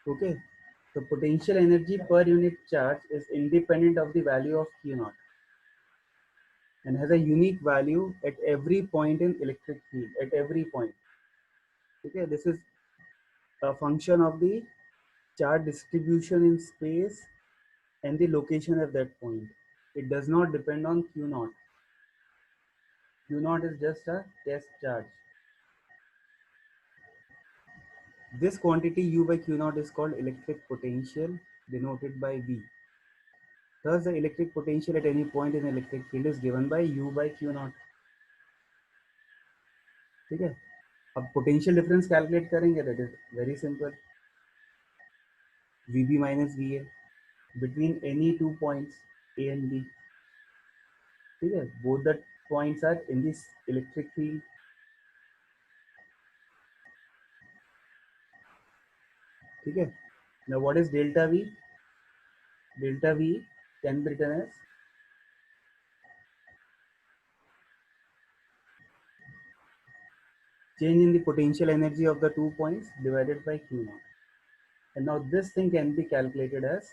Okay, so potential energy per unit charge is independent of the value of Q naught and has a unique value at every point in electric field, at every point. Okay, this is a function of the charge distribution in space and the location at that point. It does not depend on Q naught. Q naught is just a test charge. This quantity U by Q naught is called electric potential, denoted by V. Thus, the electric potential at any point in the electric field is given by U by Q naught. ठीक है, अब potential difference calculate करेंगे, that is very simple, VB minus VA between any 2 points A and B. ठीक है, both the points are in this electric field. ठीक है, now what is delta V? Delta V can be written as change in the potential energy of the 2 points divided by Q naught. And now this thing can be calculated as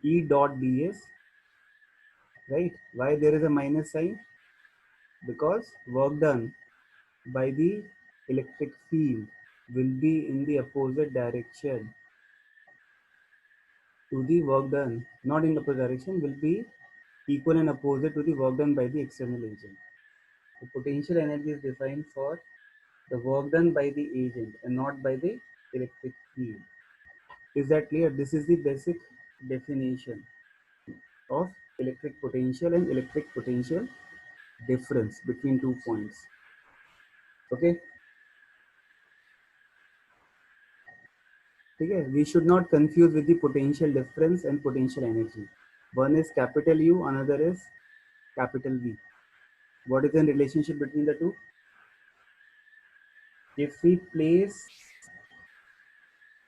E dot ds, right? Why there is a minus sign? Because work done by the electric field will be in the opposite direction to the work done, not in the opposite direction, will be equal and opposite to the work done by the external agent. The potential energy is defined for the work done by the agent and not by the electric field. Is that clear? This is the basic definition of electric potential and electric potential difference between 2 points. Okay. Okay, we should not confuse with the potential difference and potential energy. One is capital U, another is capital V. What is the relationship between the two? If we place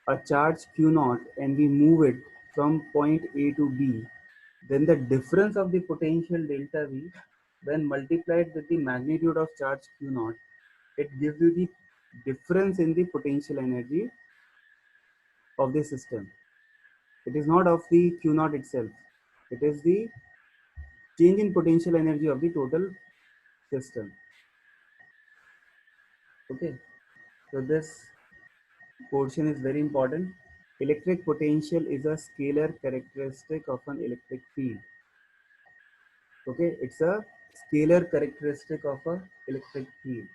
a charge Q naught and we move it from point A to B, then the difference of the potential delta V, when multiplied with the magnitude of charge Q naught, it gives you the difference in the potential energy of the system. It is not of the Q naught itself. It is the change in potential energy of the total system. Okay, so this portion is very important. Electric potential is a scalar characteristic of an electric field. Okay, it's a scalar characteristic of a electric field.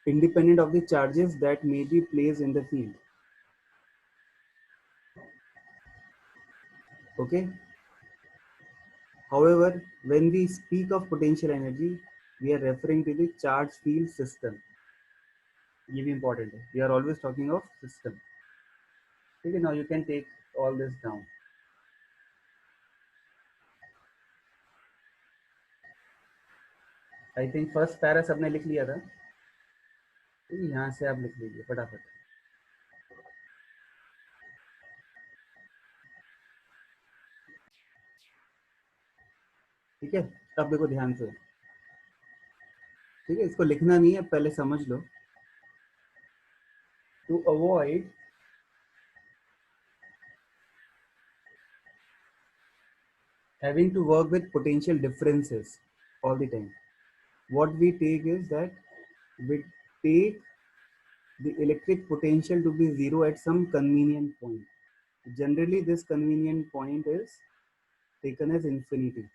Independent of the charges that may be placed in the field. Okay. However, when we speak of potential energy, we are referring to the charge field system. ये भी important है. We are always talking of system. Okay, now you can take all this down. I think first para सबने लिख लिया था. यहाँ से आप लिख लीजिए फटाफट. ठीक है, अब देखो ध्यान से. ठीक है, इसको लिखना नहीं है, पहले समझ लो. To avoid having to work with potential differences all the time, what we take is that we take the electric potential to be zero at some convenient point. Generally, this convenient point is taken as infinity.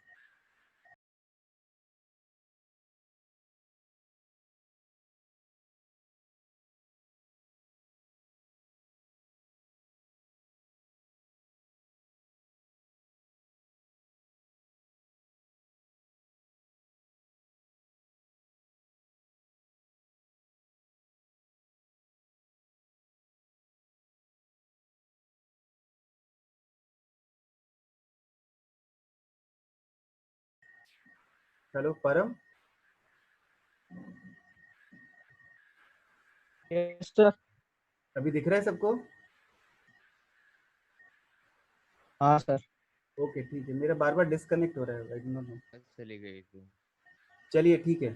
Hello परम, yes sir. अभी दिख रहा है सबको? हाँ sir. Okay ठीक है, मेरा बार बार डिस्कनेक्ट हो रहा है, आई डोंट नो. चली गई थी. चलिए ठीक है.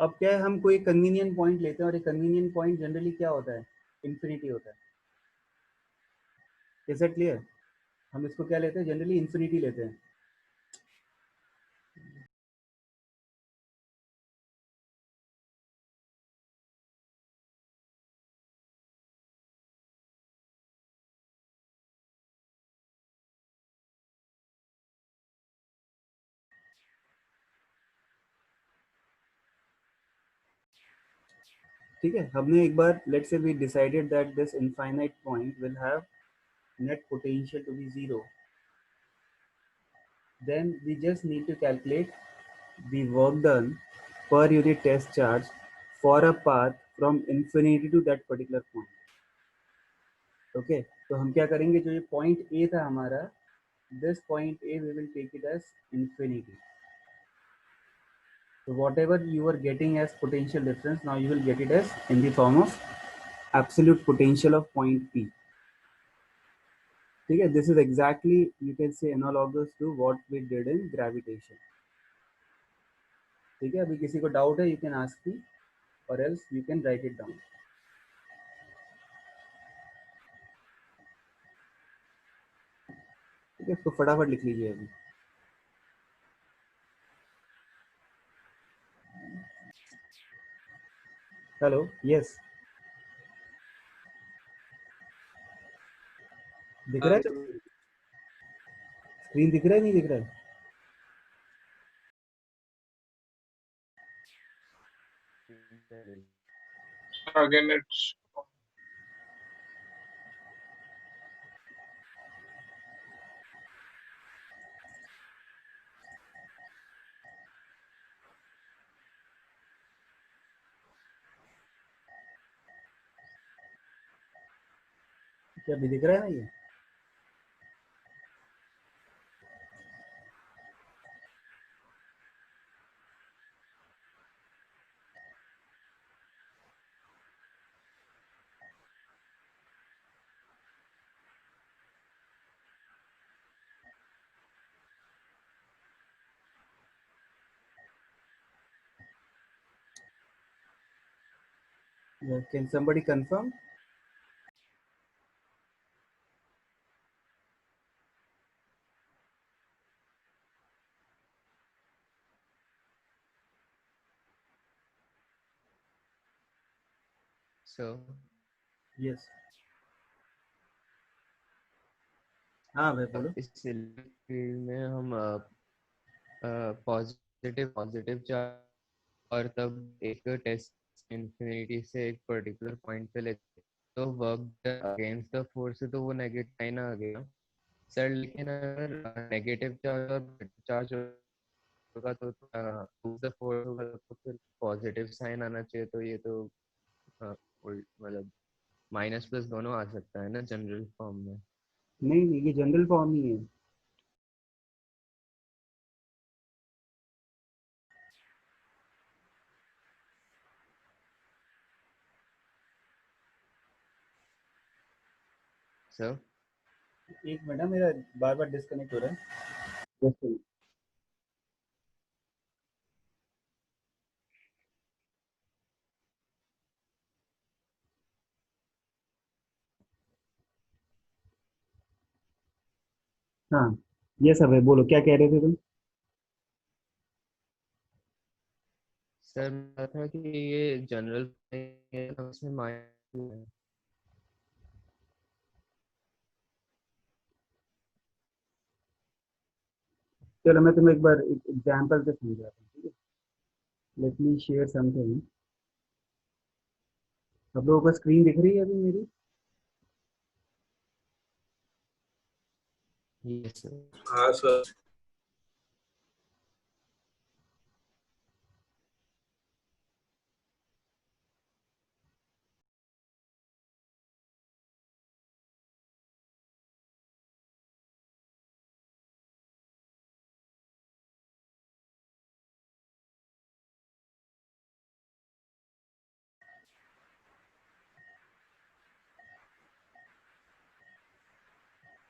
अब क्या है, हम कोई कन्वीनियंट पॉइंट लेते हैं और एक कन्वीनियंट पॉइंट जनरली क्या होता है, इन्फिनिटी होता है। Is it clear? हम इसको क्या लेते हैं, जनरली इन्फिनिटी लेते हैं। ठीक है, हमने एक बार let's say we decided that this infinite point will have net potential to be zero, then we just need to calculate the work done per unit test charge for a path from infinity to that particular point. Okay, तो हम क्या करेंगे, जो ये point A था हमारा, this point A we will take it as infinity. So whatever you are getting as potential difference, now you will get it as in the form of absolute potential of point P. ठीक है, this is exactly you can say analogous to what we did in gravitation. ठीक है, अभी किसी को doubt है, you can ask me और else you can write it down. ठीक है, तो फटाफट लिख लीजिए अभी। हेलो, यस, दिख रहा है? स्क्रीन दिख रहा है, नहीं दिख रहा है? Again, it's क्या अभी दिख रहा है ना ये? Can somebody confirm? So yes, हाँ भाई बोलो। इस इलेक्ट्रिक फील्ड में हम पॉजिटिव पॉजिटिव चार्ज और तब एक टेस्ट इंफिनिटी से एक पर्टिकुलर पॉइंट पे लेते हैं, तो वर्क अगेंस्ट द फोर्स है तो वो नेगेटिव साइन आ गया सर। लेकिन अगर नेगेटिव चार्ज और पॉजिटिव चार्ज होगा तो द फोर्स होगा तो फिर पॉजिटिव साइन आना चाहिए। तो ये तो मतलब माइनस प्लस दोनों आ सकता है ना जनरल फॉर्म में। नहीं नहीं, ये जनरल फॉर्म ही है। सर एक मिनट, मेरा बार बार डिस्कनेक्ट हो रहा है। Just a minute. हाँ, यस अभय बोलो, क्या कह रहे थे तुम? सर मैं था कि ये जनरल उसमें माइनस। चलो मैं तुम्हें एक बार एक एग्जाम्पल से समझाता हूँ, ठीक है। Let me share something. आप लोगों को स्क्रीन दिख रही है अभी मेरी? Yes sir. sir.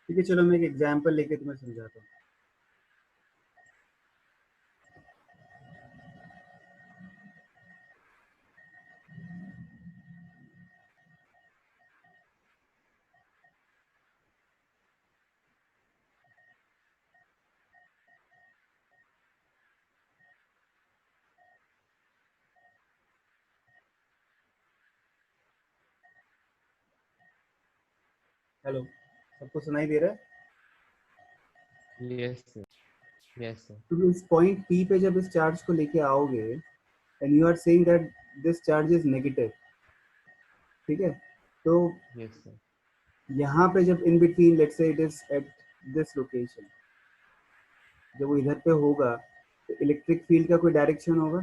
ठीक है, चलो मैं एक एग्जाम्पल लेके तुम्हें समझाता हूँ। हेलो, सबको सुनाई दे रहा है? Yes, sir. Yes, sir. तो इस पॉइंट P पे जब इस चार्ज को लेके आओगे and you are saying that this charge is negative, ठीक है, तो Yes, sir. यहाँ पे जब in between let's say it is at this location, जब वो इधर पे होगा तो इलेक्ट्रिक फील्ड का कोई डायरेक्शन होगा।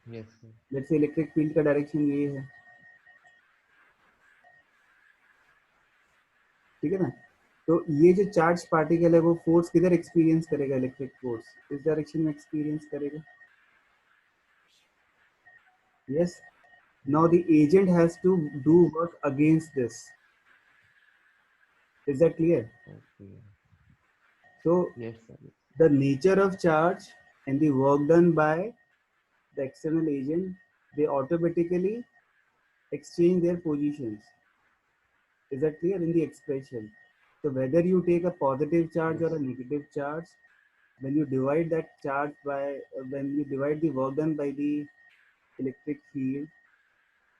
Yes, sir. Let's say electric field का डायरेक्शन ये है, ठीक है ना। तो ये जो चार्ज पार्टिकल है वो फोर्स किधर एक्सपीरियंस करेगा? इलेक्ट्रिक फोर्स इस डायरेक्शन में एक्सपीरियंस करेगा। Yes, now the agent has to do work against this. Is that clear? Okay. So Yes, sir. the nature of charge and the work done by the external agent, they automatically exchange their positions. Is that clear in the expression? So whether you take a positive charge or Yes. a negative charge, when you divide that charge by when you divide the work done by the electric field,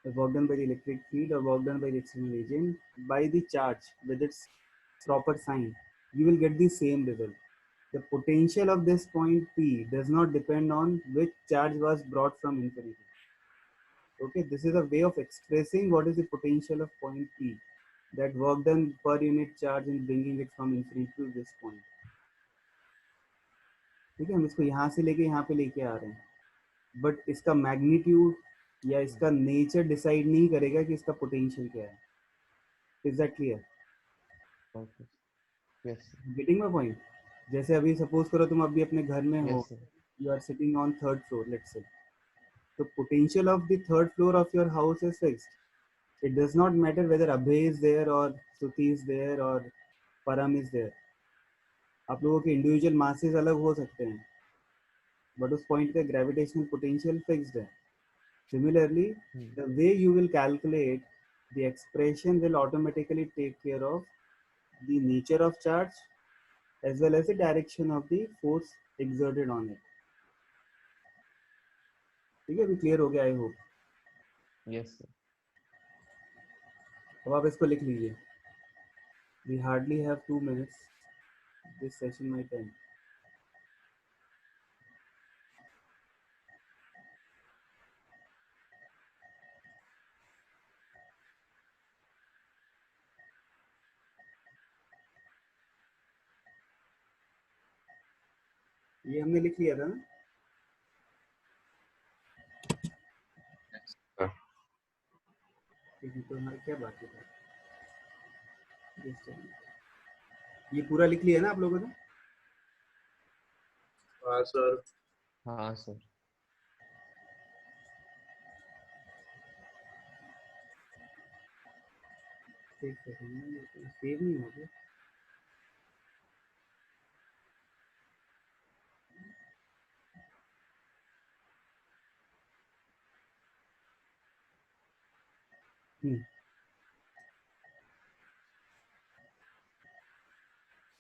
the work done by the electric field or work done by the external agent by the charge with its proper sign, you will get the same result. The potential of this point P does not depend on which charge was brought from infinity. Okay, this is a way of expressing what is the potential of point P, that work done per unit charge in bringing it from infinity to this point. ठीक है, हम इसको यहाँ से लेके यहाँ पे लेके आ रहे हैं, बट इसका मैग्नीट्यूड या इसका नेचर डिसाइड नहीं करेगा कि इसका पोटेंशियल क्या है। Is that clear? Okay. Yes, sir. Getting my point? जैसे अभी सपोज करो तुम अभी अपने घर में हो, Yes, sir. You are sitting on third floor let's say, the potential of the third floor of your house is fixed. It does not matter whether Abhay is there or Suti is there or Param is there. आप लोगों के individual masses अलग हो सकते हैं, but उस point पे gravitational potential fixed है। Similarly, the way you will calculate the expression will automatically take care of the nature of charge as well as the direction of the force exerted on it. ठीक है, अभी clear हो गया I hope. Yes, sir. अब आप इसको लिख लीजिए। We hardly have 2 minutes. This session might end. ये हमने लिख लिया था ना? हाँ। ठीक है, तो हमारा क्या बाकी था? Just a minute. ये पूरा लिख लिया ना आप लोगों ने? हाँ सर। हाँ, sir. एक सेकंड, सेव नहीं हो गया।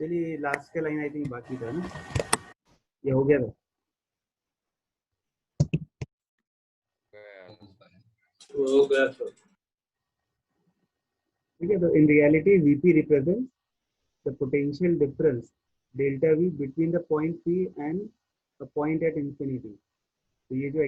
चलिए लास्ट का लाइन आई थिंक बाकी था ना? ये हो गया था? हो गया सर। ठीक है, तो in reality Vp represents the potential difference delta V between the point P and a point at infinity. तो ये जो